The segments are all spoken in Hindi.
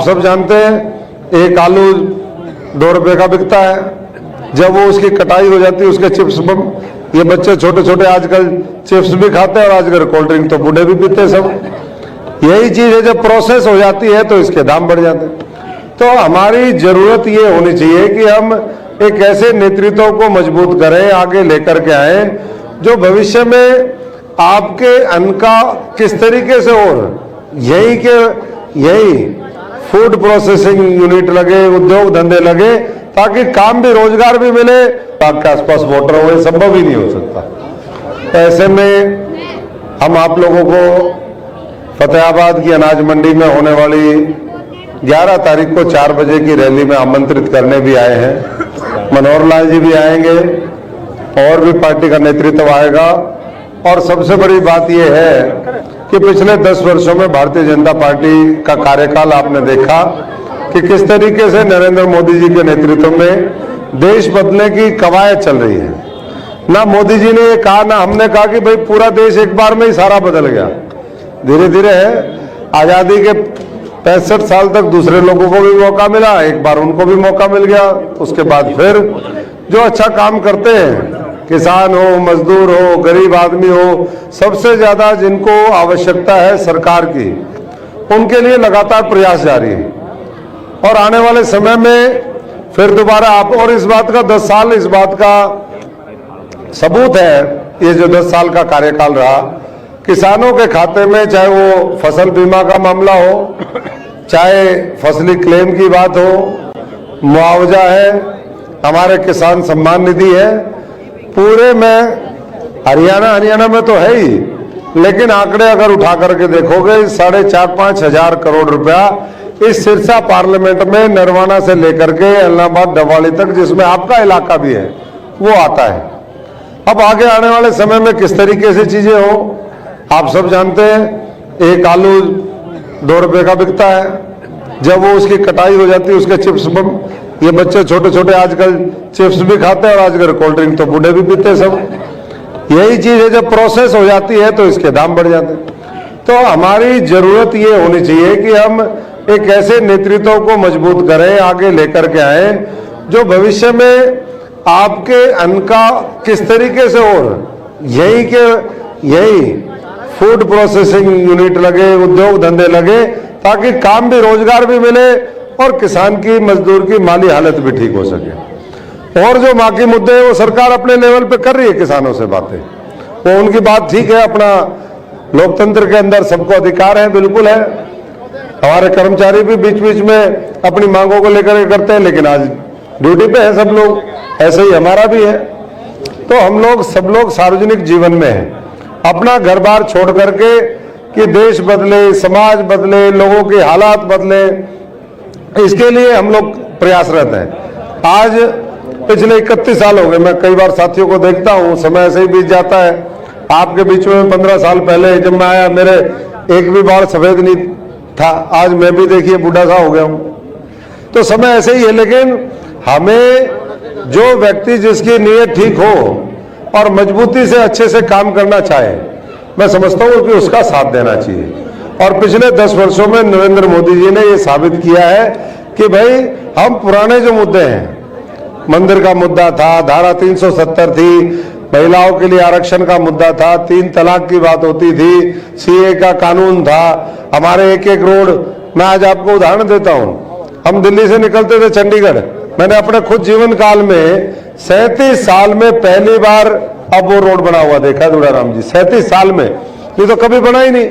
सब जानते हैं एक आलू 2 रुपए का बिकता है, जब वो उसकी कटाई हो जाती है उसके चिप्स, ये बच्चे छोटे छोटे आजकल चिप्स भी खाते हैं और आजकल कोल्ड ड्रिंक तो बूढ़े भी पीते हैं सब। यही चीज है, जब प्रोसेस हो जाती है तो इसके दाम बढ़ जाते हैं। तो हमारी जरूरत ये होनी चाहिए कि हम एक ऐसे नेतृत्व को मजबूत करें, आगे लेकर के आए जो भविष्य में आपके अन्न का किस तरीके से और यही फूड प्रोसेसिंग यूनिट लगे, उद्योग धंधे लगे, ताकि काम भी रोजगार भी मिले, आपके आसपास वाटर हो, संभव ही नहीं हो सकता। तो ऐसे में हम आप लोगों को फतेहाबाद की अनाज मंडी में होने वाली 11 तारीख को 4 बजे की रैली में आमंत्रित करने भी आए हैं। मनोहर लाल जी भी आएंगे और भी पार्टी का नेतृत्व आएगा। और सबसे बड़ी बात यह है कि पिछले 10 वर्षों में भारतीय जनता पार्टी का कार्यकाल आपने देखा कि किस तरीके से नरेंद्र मोदी जी के नेतृत्व में देश बदलने की कवायद चल रही है। ना मोदी जी ने ये कहा, ना हमने कहा कि भाई पूरा देश एक बार में ही सारा बदल गया। धीरे धीरे आजादी के 65 साल तक दूसरे लोगों को भी मौका मिला, एक बार उनको भी मौका मिल गया। उसके बाद फिर जो अच्छा काम करते हैं, किसान हो, मजदूर हो, गरीब आदमी हो, सबसे ज्यादा जिनको आवश्यकता है सरकार की, उनके लिए लगातार प्रयास जारी है। और आने वाले समय में फिर दोबारा आप, और इस बात का 10 साल इस बात का सबूत है, ये जो 10 साल का कार्यकाल रहा, किसानों के खाते में चाहे वो फसल बीमा का मामला हो, चाहे फसली क्लेम की बात हो, मुआवजा है, हमारे किसान सम्मान निधि है, पूरे में हरियाणा में तो है ही, लेकिन आंकड़े अगर उठा करके देखोगे 4,500 हजार करोड़ रुपया इस सिरसा पार्लियामेंट में नरवाना से लेकर के इलाहाबाद डवाली तक, जिसमें आपका इलाका भी है, वो आता है। अब आगे आने वाले समय में किस तरीके से चीजें हो, आप सब जानते हैं एक आलू 2 रुपए का बिकता है, जब वो उसकी कटाई हो जाती है उसके चिप्स, ये बच्चे छोटे छोटे आजकल चिप्स भी खाते हैं और आजकल कोल्ड ड्रिंक तो बूढ़े भी पीते हैं सब। यही चीज है, जब प्रोसेस हो जाती है तो इसके दाम बढ़ जाते हैं। तो हमारी जरूरत ये होनी चाहिए कि हम एक ऐसे नेतृत्व को मजबूत करें, आगे लेकर के आए जो भविष्य में आपके अन्न का किस तरीके से और यही फूड प्रोसेसिंग यूनिट लगे, उद्योग धंधे लगे, ताकि काम भी रोजगार भी मिले और किसान की, मजदूर की माली हालत भी ठीक हो सके। और जो बाकी मुद्दे हैं वो सरकार अपने लेवल पे कर रही है किसानों से बातें, वो उनकी बात ठीक है, अपना लोकतंत्र के अंदर सबको अधिकार है, बिल्कुल है। हमारे कर्मचारी भी बीच बीच में अपनी मांगों को लेकर करते हैं, लेकिन आज ड्यूटी पे है सब लोग, ऐसे ही हमारा भी है। तो हम लोग सब लोग सार्वजनिक जीवन में हैं, अपना घर बार छोड़ करके कि देश बदले, समाज बदले, लोगों के हालात बदले, इसके लिए हम लोग प्रयासरत हैं। आज पिछले 31 साल हो गए, मैं कई बार साथियों को देखता हूँ, समय ऐसे ही बीत जाता है। आपके बीच में 15 साल पहले जब मैं आया, मेरे एक भी बाल सफेद नहीं था, आज मैं भी देखिए बूढ़ा सा हो गया हूँ। तो समय ऐसे ही है, लेकिन हमें जो व्यक्ति जिसकी नीयत ठीक हो और मजबूती से अच्छे से काम करना चाहे, मैं समझता हूँ कि उसका साथ देना चाहिए। और पिछले 10 वर्षों में नरेंद्र मोदी जी ने ये साबित किया है कि भाई हम पुराने जो मुद्दे हैं, मंदिर का मुद्दा था, धारा 370 थी, महिलाओं के लिए आरक्षण का मुद्दा था, 3 तलाक की बात होती थी, सीए का कानून था, हमारे एक एक रोड, मैं आज आपको उदाहरण देता हूं, हम दिल्ली से निकलते थे चंडीगढ़, मैंने अपने खुद जीवन काल में 37 साल में पहली बार अब वो रोड बना हुआ देखा दुड़ाराम जी, 37 साल में, ये तो कभी बना ही नहीं।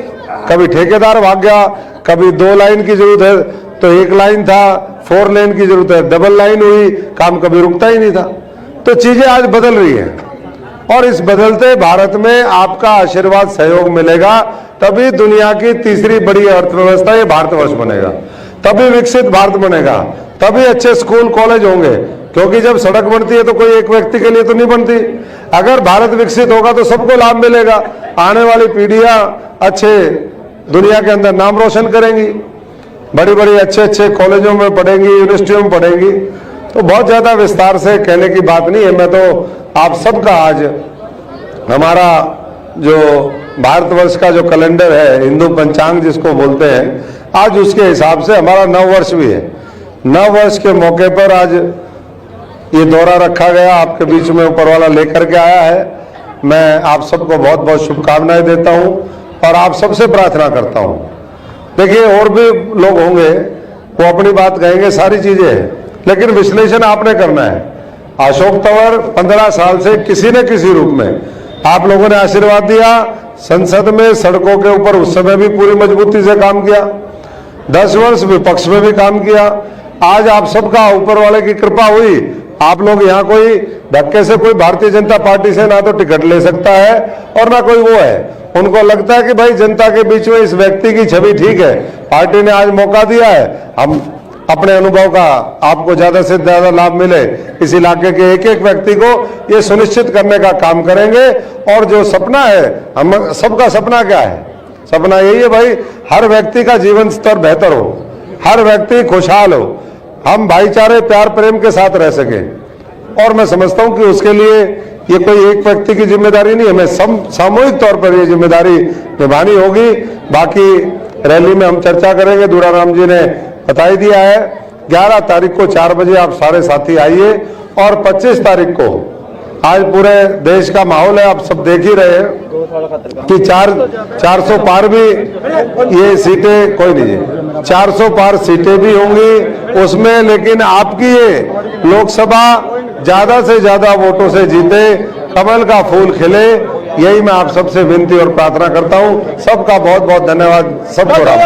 कभी ठेकेदार भाग गया, कभी 2 लाइन की जरूरत है तो 1 लाइन था, 4 लेन की जरूरत है, डबल लाइन हुई, काम कभी रुकता ही नहीं था। तो चीजें आज बदल रही हैं और इस बदलते भारत में आपका आशीर्वाद, सहयोग मिलेगा, तभी दुनिया की तीसरी बड़ी अर्थव्यवस्था ये भारतवर्ष बनेगा, तभी विकसित भारत बनेगा, तभी अच्छे स्कूल कॉलेज होंगे। क्योंकि जब सड़क बनती है तो कोई एक व्यक्ति के लिए तो नहीं बनती, अगर भारत विकसित होगा तो सबको लाभ मिलेगा, आने वाली पीढ़ियां अच्छे दुनिया के अंदर नाम रोशन करेंगी, बड़ी बड़ी अच्छे कॉलेजों में पढ़ेंगी, यूनिवर्सिटियों में पढ़ेंगी। तो बहुत ज्यादा विस्तार से कहने की बात नहीं है, मैं तो आप सबका आज हमारा जो भारतवर्ष का जो कैलेंडर है, हिंदू पंचांग जिसको बोलते हैं, आज उसके हिसाब से हमारा 9 वर्ष भी है। 9 वर्ष के मौके पर आज ये दौरा रखा गया, आपके बीच में ऊपर वाला लेकर के आया है। मैं आप सबको बहुत बहुत शुभकामनाएं देता हूं और आप सबसे प्रार्थना करता हूं। देखिए, और भी लोग होंगे, वो अपनी बात कहेंगे, सारी चीजें हैं, लेकिन विश्लेषण आपने करना है। अशोक तंवर 15 साल से किसी न किसी रूप में आप लोगों ने आशीर्वाद दिया, संसद में सड़कों के ऊपर उस समय भी पूरी मजबूती से काम किया, 10 वर्ष विपक्ष में भी काम किया। आज आप सबका ऊपर वाले की कृपा हुई, आप लोग यहाँ कोई धक्के से कोई भारतीय जनता पार्टी से ना तो टिकट ले सकता है और ना कोई वो है। उनको लगता है कि भाई जनता के बीच में इस व्यक्ति की छवि ठीक है, पार्टी ने आज मौका दिया है, हम अपने अनुभव का आपको ज्यादा से ज्यादा लाभ मिले, इस इलाके के एक एक व्यक्ति को ये सुनिश्चित करने का काम करेंगे। और जो सपना है, हम सबका सपना क्या है? सपना यही है भाई, हर व्यक्ति का जीवन स्तर बेहतर हो, हर व्यक्ति खुशहाल हो, हम भाईचारे प्यार प्रेम के साथ रह सके। और मैं समझता हूं कि उसके लिए ये कोई एक व्यक्ति की जिम्मेदारी नहीं है, हमें सामूहिक तौर पर ये जिम्मेदारी निभानी होगी। बाकी रैली में हम चर्चा करेंगे, दूराराम जी ने बता ही दिया है। 11 तारीख को 4 बजे आप सारे साथी आइए और 25 तारीख को आज पूरे देश का माहौल है, आप सब देख ही रहे हैं कि 400 पार भी ये सीटें, कोई नहीं है, 400 पार सीटें भी होंगी उसमें, लेकिन आपकी ये लोकसभा ज्यादा से ज्यादा वोटों से जीते, कमल का फूल खिले, यही मैं आप सबसे विनती और प्रार्थना करता हूं। सबका बहुत बहुत धन्यवाद, सबको राम।